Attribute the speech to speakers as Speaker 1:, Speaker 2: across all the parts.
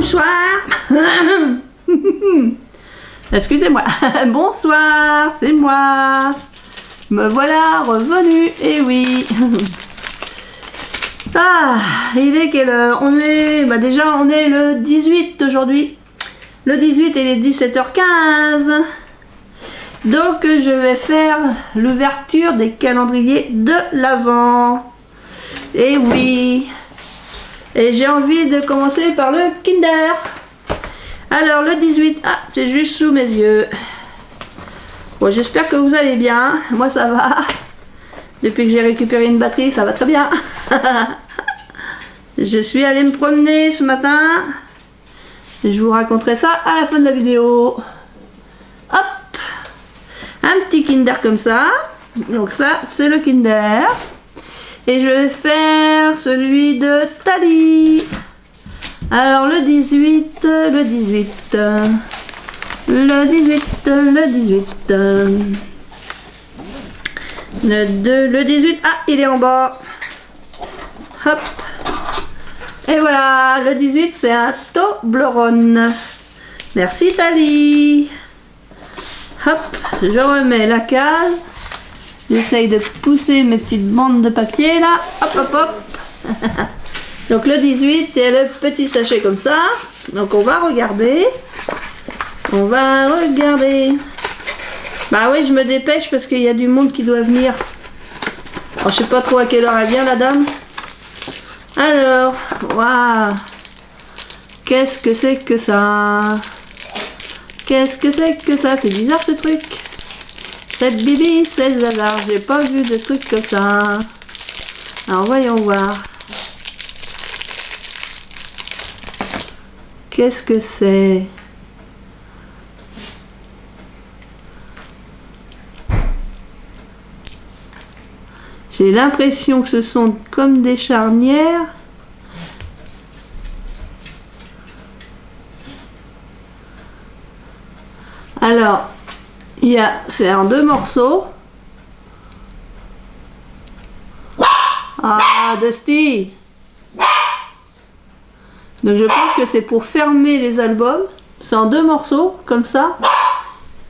Speaker 1: Bonsoir. Excusez-moi. Bonsoir, c'est moi. Me voilà revenu. Eh oui. Ah, il est quelle heure? On est... déjà, on est le 18 aujourd'hui. Le 18, il est 17h15. Donc, je vais faire l'ouverture des calendriers de l'Avent. Et oui. Et j'ai envie de commencer par le Kinder. Alors, le 18, ah, c'est juste sous mes yeux. Bon, j'espère que vous allez bien. Moi, ça va. Depuis que j'ai récupéré une batterie, ça va très bien. Je suis allée me promener ce matin. Je vous raconterai ça à la fin de la vidéo. Hop. Un petit Kinder comme ça. Donc ça, c'est le Kinder. Et je vais faire celui de Tali. Alors le 18, le 18, le 18, le 18, le 2, le 18, ah il est en bas. Hop. Et voilà, le 18 c'est un Toblerone. Merci Tali. Hop, je remets la case. J'essaye de pousser mes petites bandes de papier là. Hop, hop, hop. Donc le 18 et le petit sachet comme ça. Donc on va regarder. On va regarder. Bah oui, je me dépêche parce qu'il y a du monde qui doit venir. Alors, je sais pas trop à quelle heure elle vient la dame. Alors, waouh. Qu'est-ce que c'est que ça? Qu'est-ce que c'est que ça? C'est bizarre ce truc. C'est Bibi, c'est Zaza. J'ai pas vu de truc comme ça. Alors voyons voir. Qu'est-ce que c'est? J'ai l'impression que ce sont comme des charnières. Alors, c'est en 2 morceaux. Ah, Dusty. Donc je pense que c'est pour fermer les albums. C'est en 2 morceaux, comme ça.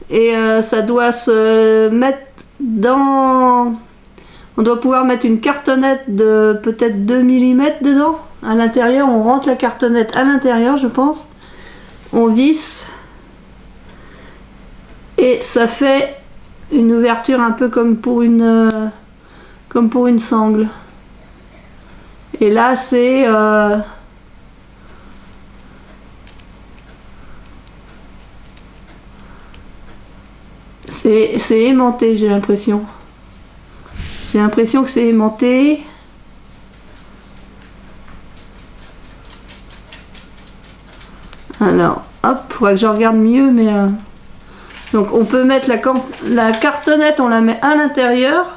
Speaker 1: Et ça doit se mettre dans... On doit pouvoir mettre une cartonnette de peut-être 2 mm dedans. À l'intérieur, on rentre la cartonnette à l'intérieur, je pense. On visse. Et ça fait une ouverture un peu comme pour une sangle. Et là, c'est... c'est aimanté, j'ai l'impression. J'ai l'impression que c'est aimanté. Alors, hop, faudrait que je regarde mieux, mais... Donc on peut mettre la cartonnette, on la met à l'intérieur.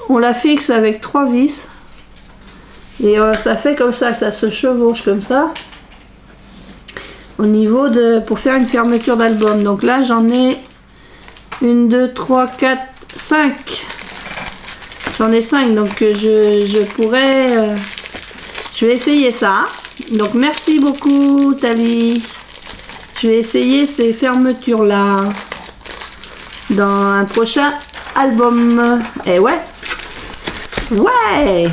Speaker 1: On la fixe avec 3 vis. Et ça fait comme ça, ça se chevauche comme ça. Au niveau de... pour faire une fermeture d'album. Donc là, j'en ai 1, 2, 3, 4, 5. J'en ai 5, donc je pourrais... je vais essayer ça. Donc merci beaucoup Tali. Je vais essayer ces fermetures là dans un prochain album. Et ouais. Ouais.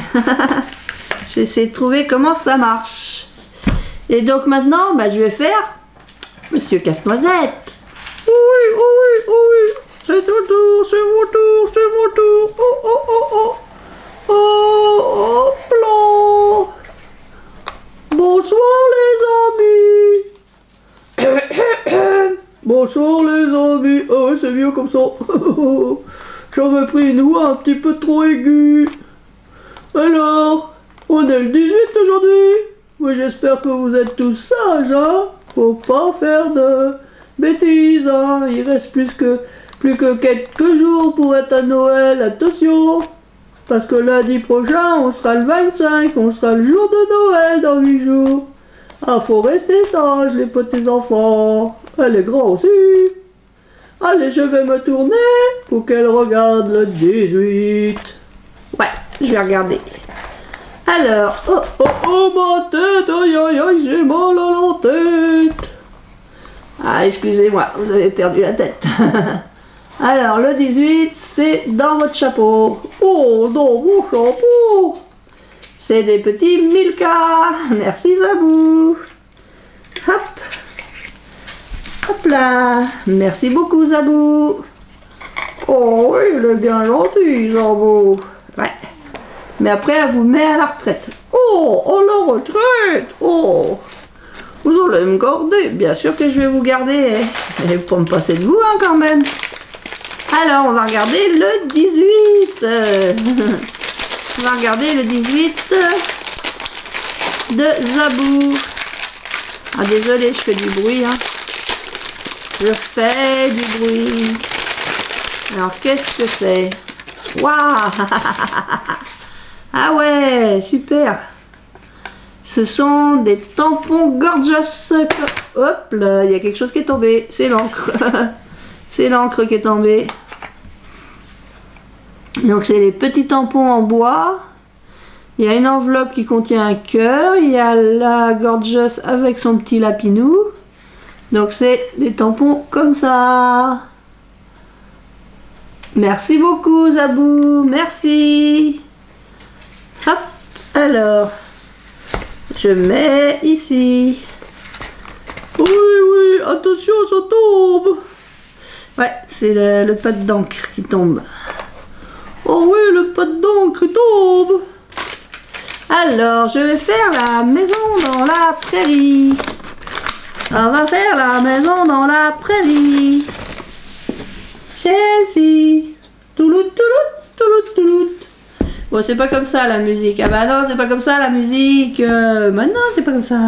Speaker 1: J'essaie de trouver comment ça marche. Et donc maintenant, je vais faire Monsieur Casse-Noisette. Oui, oui, oui. C'est ton tour, c'est mon tour, c'est mon tour. Oh, oh, oh, oh. Oh, oh, plan. Bonsoir les amis. Bonsoir les amis. Oh, c'est mieux comme ça. J'avais pris une voix un petit peu trop aiguë. Alors, on est le 18 aujourd'hui. Moi, j'espère que vous êtes tous sages, hein. Faut pas faire de bêtises, hein. Il reste plus que quelques jours pour être à Noël. Attention. Parce que lundi prochain, on sera le 25. On sera le jour de Noël dans 8 jours. Ah, faut rester sage, les petits enfants. Elle est grande aussi. Allez, je vais me tourner pour qu'elle regarde le 18. Ouais, je vais regarder. Alors, oh, oh, oh, ma tête, aïe, aïe, aïe, j'ai mal à la tête. Ah, excusez-moi, vous avez perdu la tête. Alors, le 18, c'est dans votre chapeau. Oh, dans mon chapeau. C'est des petits Milka. Merci Zabou. Hop. Hop là. Merci beaucoup Zabou. Oh oui, il est bien gentil Zabou. Ouais. Mais après, elle vous met à la retraite. Oh, à la retraite. Oh. Vous allez me garder. Bien sûr que je vais vous garder. Et pour me passer de vous, hein, quand même. Alors, on va regarder le 18. On va regarder le 18 de Zabou. Ah, désolé, je fais du bruit. Hein. Je fais du bruit. Alors, qu'est-ce que c'est? Waouh. Ah ouais, super. Ce sont des tampons Gorgeous. Hop là, il y a quelque chose qui est tombé. C'est l'encre. C'est l'encre qui est tombée. Donc c'est des petits tampons en bois. Il y a une enveloppe qui contient un cœur. Il y a la Gorgeous avec son petit lapinou. Donc c'est des tampons comme ça. Merci beaucoup Zabou. Merci. Hop. Alors, je mets ici. Oui, oui, attention, ça tombe. Ouais, c'est le pâte d'encre qui tombe. Oh oui, le pâte d'encre tombe. Alors, je vais faire la maison dans la prairie. On va faire la maison dans la prairie. Chelsea. Toulout, toulout, toulout, toulout. Bon, c'est pas comme ça la musique. Ah bah non, c'est pas comme ça la musique. Maintenant, c'est pas comme ça.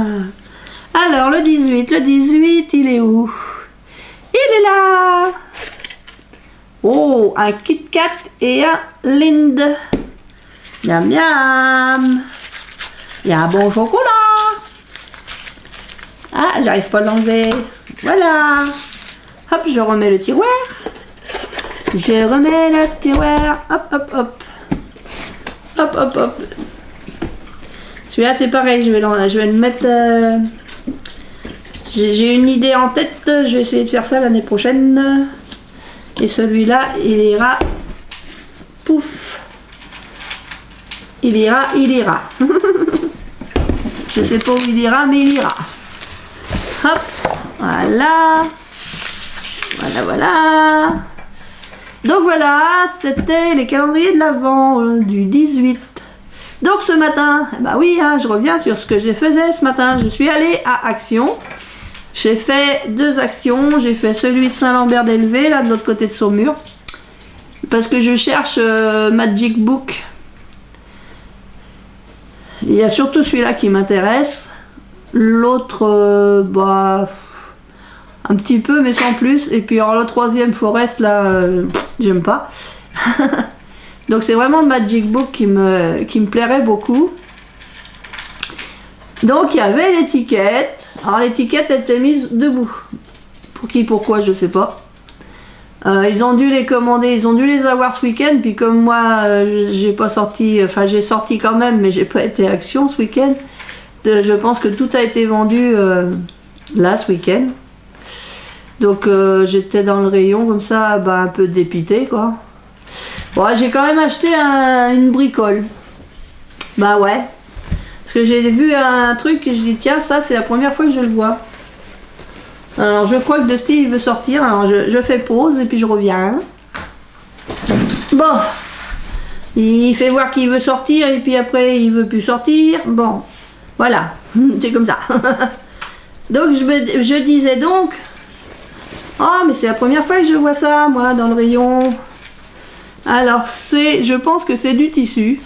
Speaker 1: Alors, le 18, il est où? Il est là. Oh, un Kit Kat et un Lind. Miam miam. Il y a un bon chocolat. Ah, j'arrive pas à l'enlever. Voilà. Hop, je remets le tiroir. Je remets le tiroir. Hop, hop, hop. Hop, hop, hop. Celui-là, c'est pareil. Je vais le mettre... J'ai une idée en tête. Je vais essayer de faire ça l'année prochaine. Et celui-là, il ira... Pouf. Il ira, il ira. Je sais pas où il ira, mais il ira. Hop. Voilà. Voilà, voilà. Donc voilà, c'était les calendriers de l'Avent du 18. Donc ce matin, bah oui, hein, je reviens sur ce que j'ai fait ce matin. Je suis allée à Action. J'ai fait 2 actions. J'ai fait celui de Saint-Lambert d'Élevé, là de l'autre côté de Saumur. Parce que je cherche Magic Book. Il y a surtout celui-là qui m'intéresse. L'autre, bah... un petit peu mais sans plus. Et puis alors le troisième Forest là, j'aime pas. Donc c'est vraiment le Magic Book qui me plairait beaucoup. Donc il y avait l'étiquette. Alors l'étiquette était mise debout. Pour qui, pourquoi, je sais pas. Ils ont dû les commander, ils ont dû les avoir ce week-end. Puis comme moi j'ai pas sorti, enfin j'ai sorti quand même mais j'ai pas été à Action ce week-end. Je pense que tout a été vendu là ce week-end. Donc j'étais dans le rayon comme ça, bah, un peu dépité quoi. Bon, j'ai quand même acheté une bricole. Bah ouais. Parce que j'ai vu un truc et je dis tiens, ça c'est la première fois que je le vois. Alors je crois que Dusty il veut sortir, alors je fais pause et puis je reviens. Bon. Il fait voir qu'il veut sortir et puis après il veut plus sortir. Bon. Voilà. C'est comme ça. Donc je disais donc... Oh, mais c'est la première fois que je vois ça, moi, dans le rayon. Alors, je pense que c'est du tissu.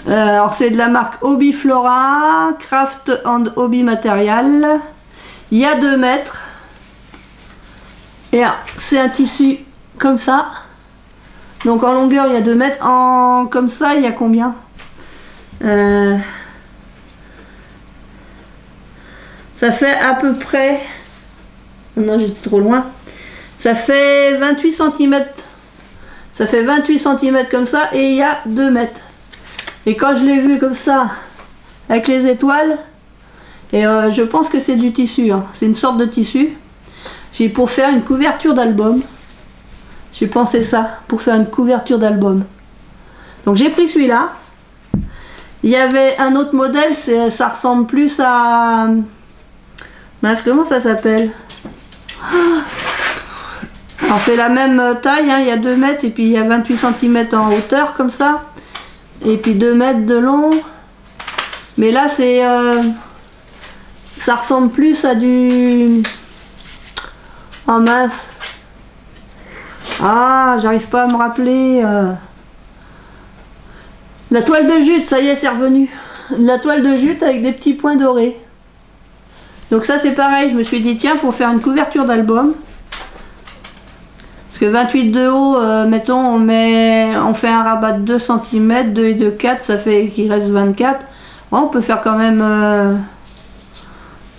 Speaker 1: Alors, c'est de la marque Hobby Flora, Craft and Hobby Material. Il y a 2 mètres. Et c'est un tissu comme ça. Donc, en longueur, il y a 2 mètres. Comme ça, il y a combien? Ça fait à peu près... Non, j'étais trop loin. Ça fait 28 cm. Ça fait 28 cm comme ça et il y a 2 mètres. Et quand je l'ai vu comme ça, avec les étoiles, et je pense que c'est du tissu, hein. C'est une sorte de tissu. J'ai pour faire une couverture d'album. J'ai pensé ça, pour faire une couverture d'album. Donc j'ai pris celui-là. Il y avait un autre modèle, ça ressemble plus à... Mince, comment ça s'appelle? Alors c'est la même taille, hein, il y a 2 mètres et puis il y a 28 cm en hauteur comme ça. Et puis 2 mètres de long. Mais là c'est... ça ressemble plus à du... Oh mince. Ah, j'arrive pas à me rappeler. La toile de jute, ça y est, c'est revenu. La toile de jute avec des petits points dorés. Donc ça c'est pareil, je me suis dit tiens, pour faire une couverture d'album. Parce que 28 de haut, mettons, on fait un rabat de 2 cm, 2 et 2, 4, ça fait qu'il reste 24. Bon, on peut faire quand même...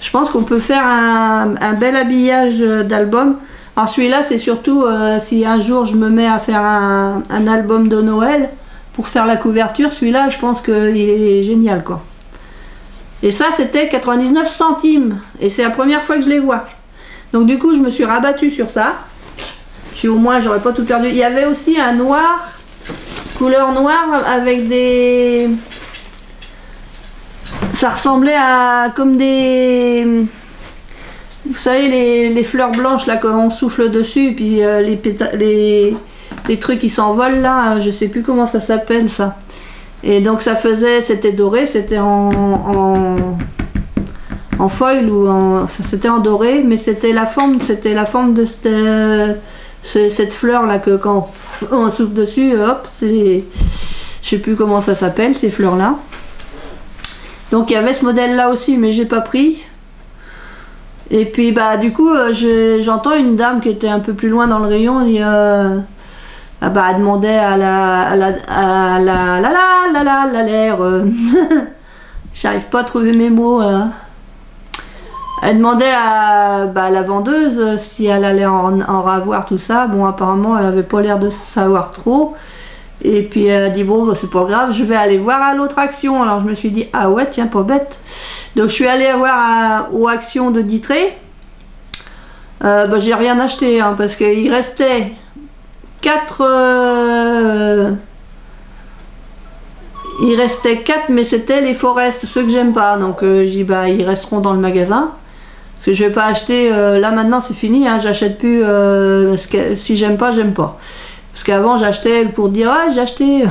Speaker 1: je pense qu'on peut faire un bel habillage d'album. Alors celui-là, c'est surtout si un jour je me mets à faire un album de Noël, pour faire la couverture, celui-là, je pense qu'il est génial, quoi. Et ça, c'était 99 centimes. Et c'est la première fois que je les vois. Donc du coup, je me suis rabattue sur ça. Au moins, j'aurais pas tout perdu. Il y avait aussi un noir, couleur noire, avec des... Ça ressemblait à comme des... Vous savez, les fleurs blanches, là, quand on souffle dessus, et puis les trucs qui s'envolent, là, je sais plus comment ça s'appelle, ça. Et donc, ça faisait... C'était doré, c'était en foil, ou en... C'était en doré, mais c'était la forme de cette fleur là que quand on souffle dessus, hop, c'est, je sais plus comment ça s'appelle ces fleurs là. Donc il y avait ce modèle là aussi, mais j'ai pas pris. Et puis bah du coup j'entends une dame qui était un peu plus loin dans le rayon, elle demandait à l'air. J'arrive pas à trouver mes mots. Elle demandait à la vendeuse si elle allait en avoir tout ça. Bon, apparemment, elle avait pas l'air de savoir trop. Et puis elle a dit, bon, c'est pas grave, je vais aller voir à l'autre action. Alors je me suis dit, ah ouais, tiens, pas bête. Donc je suis allée voir aux actions de Ditré. J'ai rien acheté, hein, parce qu'il restait 4... Il restait 4, mais c'était les Forest, ceux que j'aime pas. Donc j'ai dit, ils resteront dans le magasin. Parce que je vais pas acheter, là maintenant c'est fini, hein, j'achète plus, parce que si j'aime pas, j'aime pas. Parce qu'avant j'achetais pour dire, ah j'ai acheté,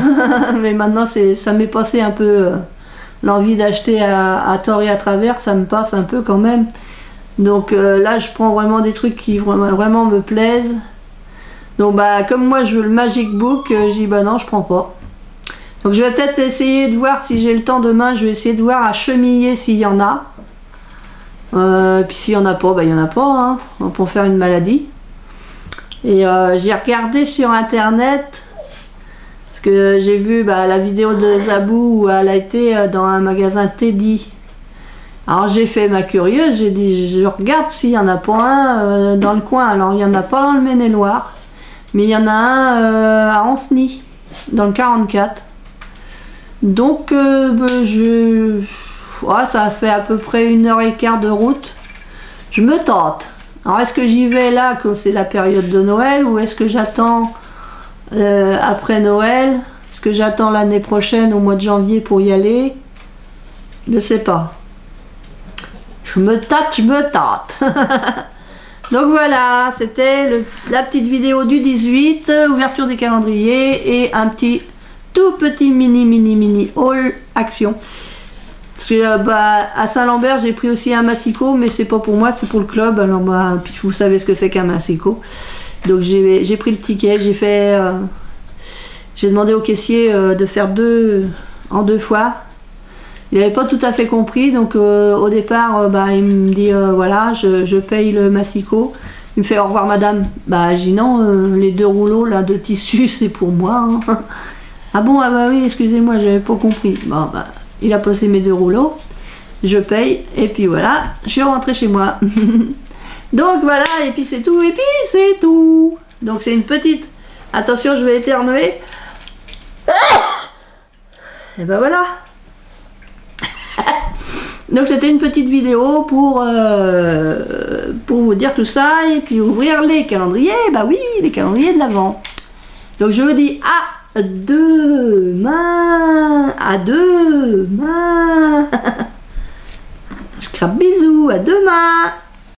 Speaker 1: mais maintenant ça m'est passé un peu l'envie d'acheter à tort et à travers, ça me passe un peu quand même. Donc là je prends vraiment des trucs qui vraiment me plaisent. Donc comme moi je veux le Magic Book, j'ai dit non je prends pas. Donc je vais peut-être essayer de voir si j'ai le temps demain, je vais essayer de voir à Chemillé s'il y en a. Puis s'il n'y en a pas, il n'y en a pas, hein, pour faire une maladie. Et j'ai regardé sur internet, parce que j'ai vu la vidéo de Zabou où elle a été dans un magasin Teddy. Alors j'ai fait ma curieuse, j'ai dit je regarde s'il n'y en a pas un dans le coin. Alors il n'y en a pas dans le Maine-et-Loire, mais il y en a un à Ancenis, dans le 44. Donc ça fait à peu près 1h15 de route. Je me tente. Alors est-ce que j'y vais là, que c'est la période de Noël, ou est-ce que j'attends après Noël? Est-ce que j'attends l'année prochaine au mois de janvier pour y aller? Je sais pas. Je me tâte, je me tâte. Donc voilà, c'était la petite vidéo du 18, ouverture des calendriers et un tout petit mini haul action. Parce que à Saint-Lambert j'ai pris aussi un massicot, mais c'est pas pour moi, c'est pour le club. Alors puis vous savez ce que c'est qu'un massicot. Donc j'ai pris le ticket, j'ai demandé au caissier de faire en deux fois. Il n'avait pas tout à fait compris, donc au départ il me dit voilà, je paye le massicot. Il me fait au revoir madame. J'ai dit non, les 2 rouleaux là de tissu c'est pour moi. Hein. Ah bon, oui, excusez-moi, j'avais pas compris. Bon, il a posé mes 2 rouleaux, je paye, et puis voilà, je suis rentrée chez moi. Donc voilà, et puis c'est tout, Donc c'est une petite... Attention, je vais éternuer. Et ben voilà. Donc c'était une petite vidéo pour vous dire tout ça et puis ouvrir les calendriers. Bah oui, les calendriers de l'Avent. Donc je vous dis à demain. À demain. Scrap bisous, à demain.